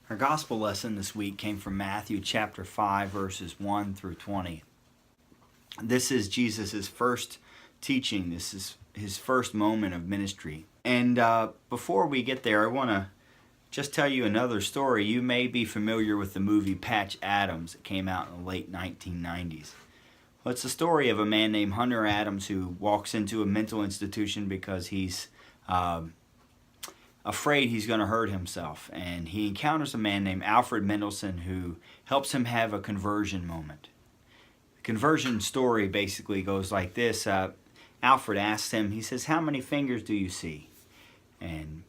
Our gospel lesson this week came from Matthew chapter 5, verses 1 through 20. This is Jesus' first teaching. This is his first moment of ministry. And before we get there, I want to just tell you another story. You may be familiar with the movie Patch Adams. It came out in the late 1990s. Well, it's the story of a man named Hunter Adams who walks into a mental institution because he's afraid he's going to hurt himself. And he encounters a man named Alfred Mendelsohn who helps him have a conversion moment. The conversion story basically goes like this. Alfred asks him, he says, "How many fingers do you see?" And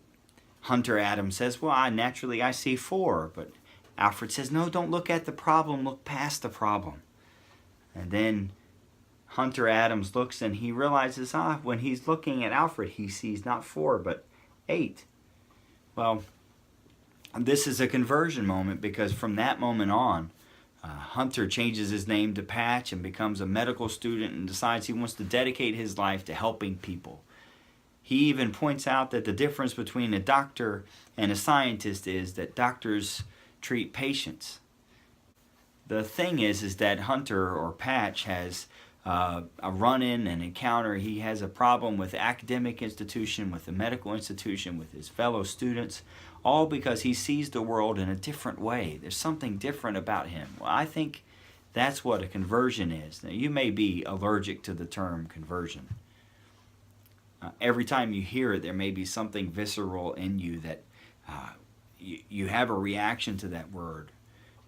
Hunter Adams says, "Well, I see 4. But Alfred says, "No, don't look at the problem, look past the problem." And then Hunter Adams looks and he realizes, when he's looking at Alfred, he sees not 4, but 8. Well, this is a conversion moment because from that moment on, Hunter changes his name to Patch and becomes a medical student and decides he wants to dedicate his life to helping people. He even points out that the difference between a doctor and a scientist is that doctors treat patients. The thing is that Hunter, or Patch, has a run-in, an encounter. He has a problem with the academic institution, with the medical institution, with his fellow students, all because he sees the world in a different way. There's something different about him. Well, I think that's what a conversion is. Now, you may be allergic to the term conversion. Every time you hear it, there may be something visceral in you that you have a reaction to that word.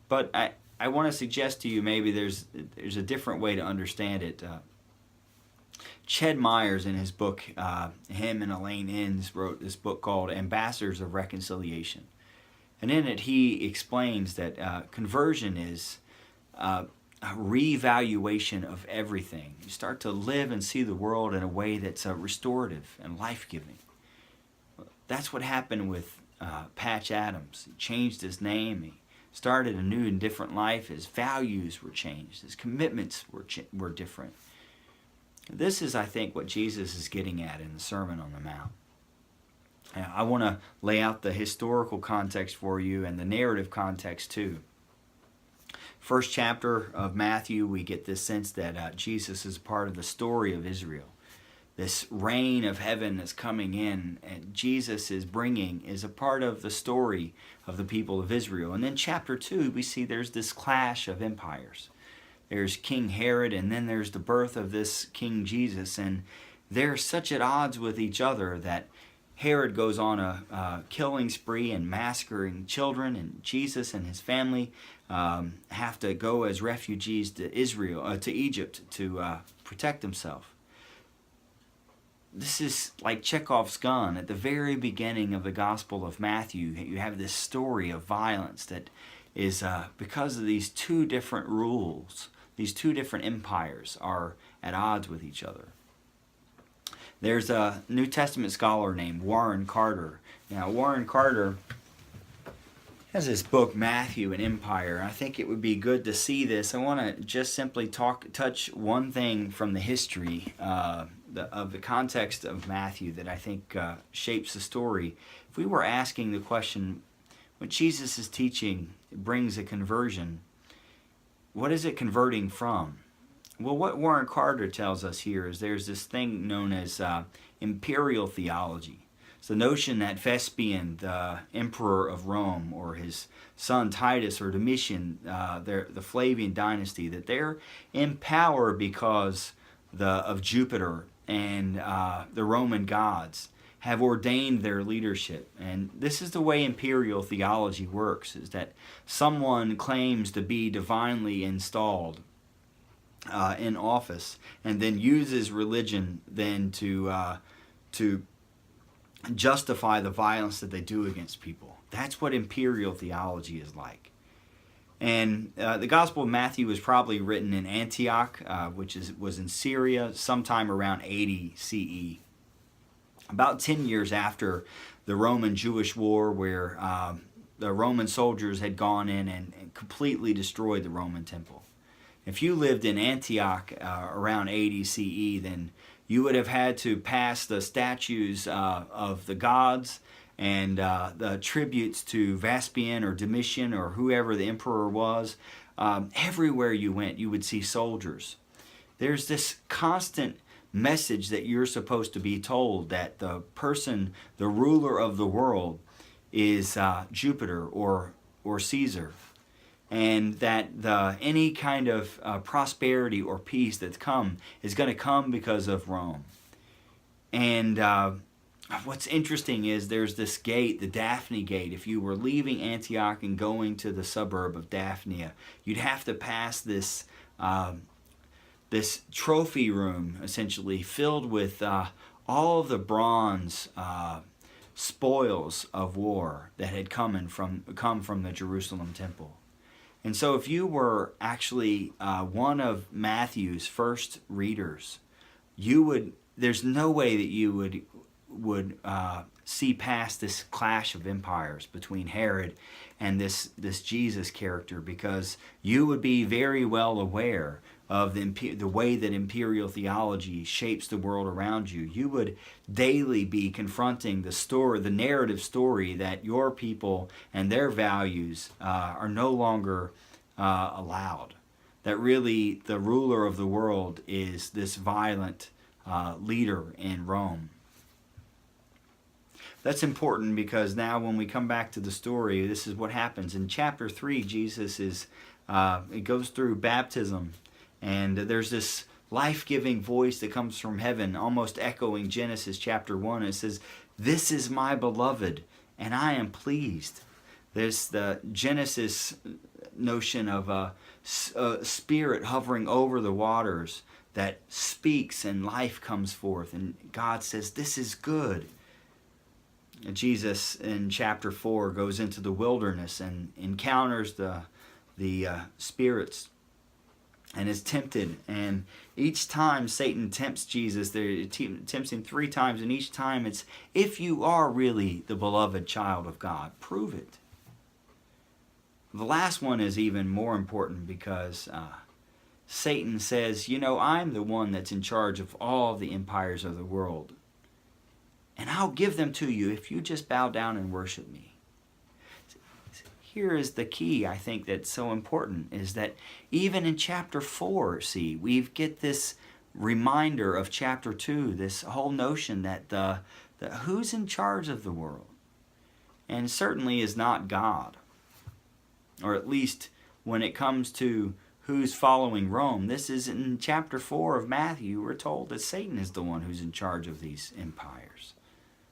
But I want to suggest to you maybe there's a different way to understand it. Ched Myers, in his book, him and Elaine Enns wrote this book called Ambassadors of Reconciliation. And in it he explains that conversion is a revaluation of everything. You start to live and see the world in a way that's restorative and life-giving. That's what happened with Patch Adams. He changed his name. He started a new and different life. His values were changed. His commitments were different. This is, I think, what Jesus is getting at in the Sermon on the Mount. I want to lay out the historical context for you and the narrative context too. First chapter of Matthew, we get this sense that Jesus is part of the story of Israel. This reign of heaven that's coming in and Jesus is bringing is a part of the story of the people of Israel. And then chapter 2, we see there's this clash of empires. There's King Herod, and then there's the birth of this King Jesus. And they're such at odds with each other that Herod goes on a killing spree and massacring children, and Jesus and his family have to go as refugees to Egypt to protect himself. This is like Chekhov's gun. At the very beginning of the Gospel of Matthew, you have this story of violence that is because of these two different rules. These two different empires are at odds with each other. There's a New Testament scholar named Warren Carter. Now, Warren Carter has this book, Matthew and Empire. I think it would be good to see this. I want to just simply touch one thing from the history of the context of Matthew that I think shapes the story. If we were asking the question, when Jesus is teaching, it brings a conversion, what is it converting from? Well, what Warren Carter tells us here is there's this thing known as Imperial Theology. It's the notion that Vespasian, the emperor of Rome, or his son Titus or Domitian, the Flavian dynasty, that they're in power because of Jupiter and the Roman gods have ordained their leadership. And this is the way imperial theology works, is that someone claims to be divinely installed in office and then uses religion then to justify the violence that they do against people. That's what imperial theology is like. And the Gospel of Matthew was probably written in Antioch, which was in Syria, sometime around 80 CE. About 10 years after the Roman-Jewish War, where the Roman soldiers had gone in and completely destroyed the Roman temple. If you lived in Antioch around 80 CE, then you would have had to pass the statues of the gods and the tributes to Vespasian or Domitian or whoever the emperor was. Everywhere you went, you would see soldiers. There's this constant message that you're supposed to be told that the person, the ruler of the world, is Jupiter or Caesar, and that any kind of prosperity or peace that's come is going to come because of Rome. And what's interesting is there's this gate, the Daphne Gate. If you were leaving Antioch and going to the suburb of Daphnia, you'd have to pass this this trophy room, essentially filled with all of the bronze spoils of war that had come from the Jerusalem temple. And so if you were actually one of Matthew's first readers, there's no way that you would see past this clash of empires between Herod and this Jesus character, because you would be very well aware of the way that Imperial Theology shapes the world around you. You would daily be confronting the narrative story that your people and their values are no longer allowed. That really the ruler of the world is this violent leader in Rome. That's important because now when we come back to the story, this is what happens. In chapter 3, Jesus it goes through baptism, and there's this life-giving voice that comes from heaven, almost echoing Genesis chapter 1. It says, "This is my beloved, and I am pleased." There's the Genesis notion of a spirit hovering over the waters that speaks and life comes forth. And God says, "This is good." And Jesus in chapter 4 goes into the wilderness and encounters the spirits and is tempted. And each time Satan tempts Jesus, tempts him 3 times, and each time it's, if you are really the beloved child of God, prove it. The last one is even more important because Satan says, I'm the one that's in charge of all the empires of the world, and I'll give them to you if you just bow down and worship me. Here is the key, I think, that's so important, is that even in chapter 4, we get this reminder of chapter 2, this whole notion that who's in charge of the world? And certainly is not God. Or at least when it comes to who's following Rome, this is in chapter 4 of Matthew, we're told that Satan is the one who's in charge of these empires,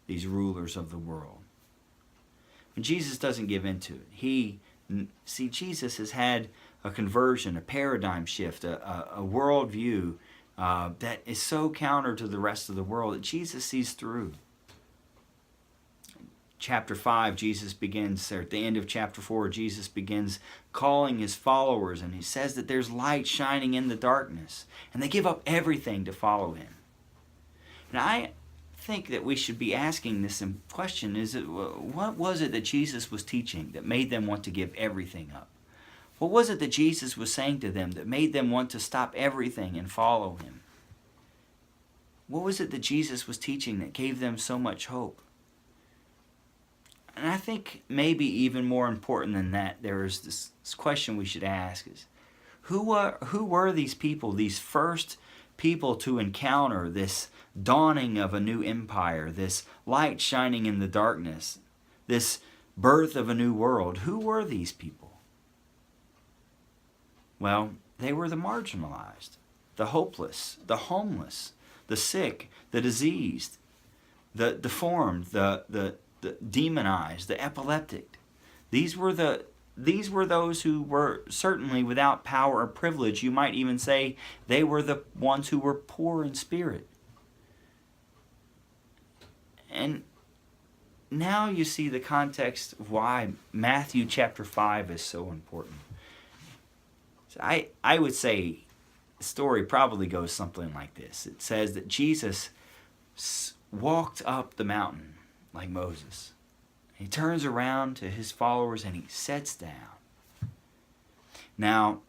these rulers of the world. And Jesus doesn't give into it. Jesus has had a conversion, a paradigm shift, a worldview that is so counter to the rest of the world that Jesus sees through. Chapter 5, Jesus begins, or at the end of chapter 4, Jesus begins calling his followers, and he says that there's light shining in the darkness, and they give up everything to follow him. And I think that we should be asking this question, what was it that Jesus was teaching that made them want to give everything up? What was it that Jesus was saying to them that made them want to stop everything and follow him? What was it that Jesus was teaching that gave them so much hope? And I think maybe even more important than that, there is this question we should ask is, who were these people, these first people to encounter this dawning of a new empire, this light shining in the darkness, this birth of a new world? Who were these people? Well, they were the marginalized, the hopeless, the homeless, the sick, the diseased, the deformed, the demonized, the epileptic. These were those who were certainly without power or privilege. You might even say they were the ones who were poor in spirit. And now you see the context of why Matthew chapter 5 is so important. So I would say the story probably goes something like this. It says that Jesus walked up the mountain like Moses. He turns around to his followers and he sits down. Now,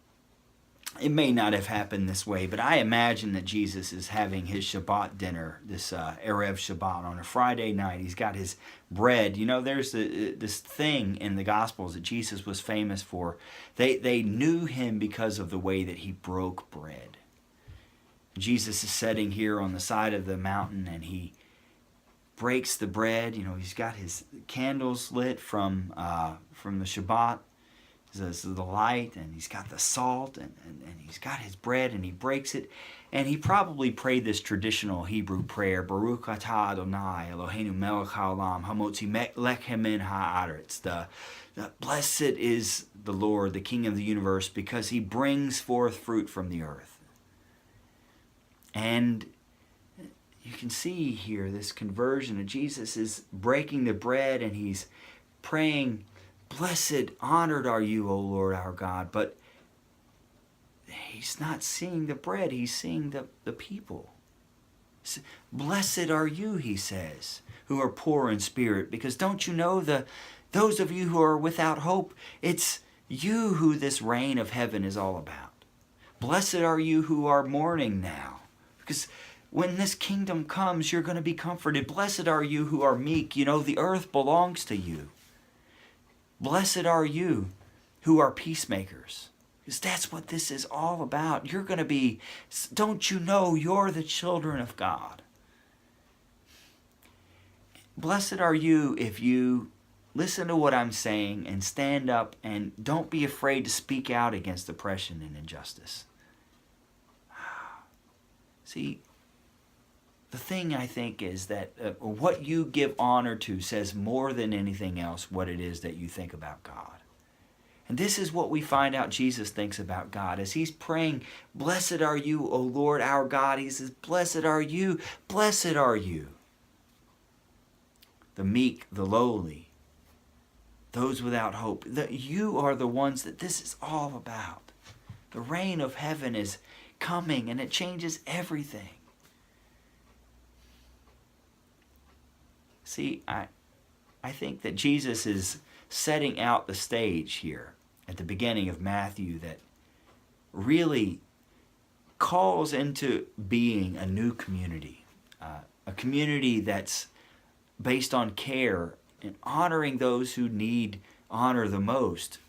it may not have happened this way, but I imagine that Jesus is having his Shabbat dinner, this Erev Shabbat, on a Friday night. He's got his bread. You know, there's this thing in the Gospels that Jesus was famous for. They knew him because of the way that he broke bread. Jesus is sitting here on the side of the mountain, and he breaks the bread. You know, he's got his candles lit from the Shabbat. This is the light, and he's got the salt, and he's got his bread, and he breaks it. And he probably prayed this traditional Hebrew prayer, Baruch atah Adonai, Eloheinu melech haolam, hamotzi lechem min haaretz. The blessed is the Lord, the King of the universe, because he brings forth fruit from the earth. And you can see here this conversion, and Jesus is breaking the bread, and he's praying, blessed, honored are you, O Lord our God. But he's not seeing the bread, he's seeing the people. Blessed are you, he says, who are poor in spirit, because don't you know those of you who are without hope, it's you who this reign of heaven is all about. Blessed are you who are mourning now, because when this kingdom comes, you're going to be comforted. Blessed are you who are meek. You know, the earth belongs to you. Blessed are you who are peacemakers, because that's what this is all about. You're going to be, don't you know, you're the children of God. Blessed are you if you listen to what I'm saying and stand up and don't be afraid to speak out against oppression and injustice. See, the thing I think is that what you give honor to says more than anything else what it is that you think about God. And this is what we find out Jesus thinks about God. As he's praying, blessed are you, O Lord our God, he says, blessed are you, blessed are you. The meek, the lowly, those without hope. You are the ones that this is all about. The reign of heaven is coming, and it changes everything. See, I think that Jesus is setting out the stage here at the beginning of Matthew that really calls into being a new community, a community that's based on care and honoring those who need honor the most,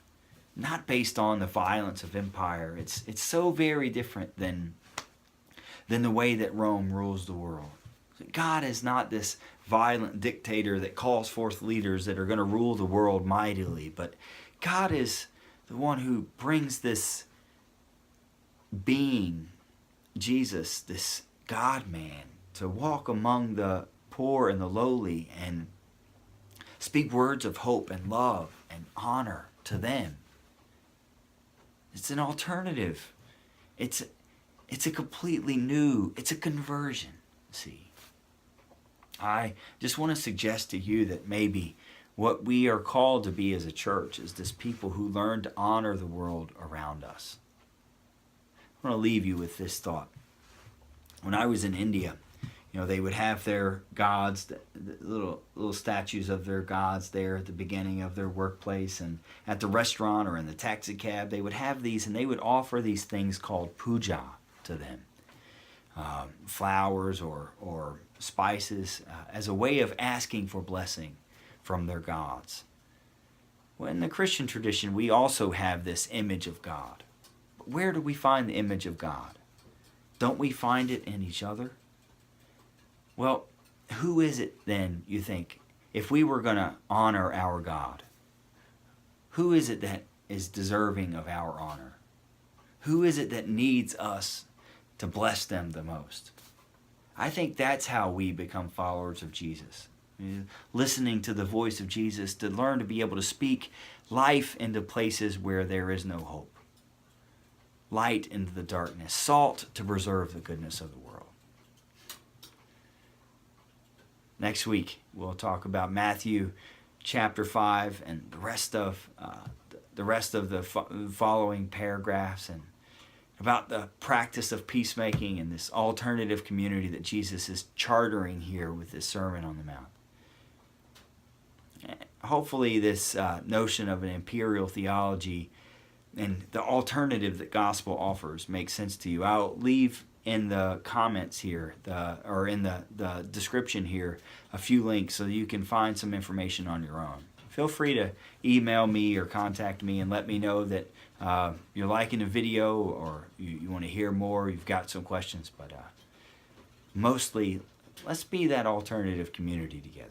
not based on the violence of empire. It's so very different than the way that Rome rules the world. God is not this violent dictator that calls forth leaders that are going to rule the world mightily, but God is the one who brings this being, Jesus, this God-man, to walk among the poor and the lowly and speak words of hope and love and honor to them. It's an alternative. It's a completely new, it's a conversion, see. I just want to suggest to you that maybe what we are called to be as a church is this people who learn to honor the world around us. I want to leave you with this thought. When I was in India, you know, they would have their gods, the little statues of their gods there at the beginning of their workplace, and at the restaurant or in the taxi cab, they would have these, and they would offer these things called puja to them. Flowers or spices as a way of asking for blessing from their gods. Well, in the Christian tradition, we also have this image of God. But where do we find the image of God? Don't we find it in each other? Well, who is it then, you think, if we were going to honor our God? Who is it that is deserving of our honor? Who is it that needs us to bless them the most? I think that's how we become followers of Jesus. Listening to the voice of Jesus, to learn to be able to speak life into places where there is no hope. Light into the darkness. Salt to preserve the goodness of the world. Next week, we'll talk about Matthew chapter 5 and the rest of the following paragraphs, and about the practice of peacemaking and this alternative community that Jesus is chartering here with this Sermon on the Mount. Hopefully this notion of an imperial theology and the alternative that gospel offers makes sense to you, I'll leave in the comments here, or in the description here, a few links so you can find some information on your own. Feel free to email me or contact me and let me know that you're liking the video, or you want to hear more, you've got some questions. But mostly, let's be that alternative community together.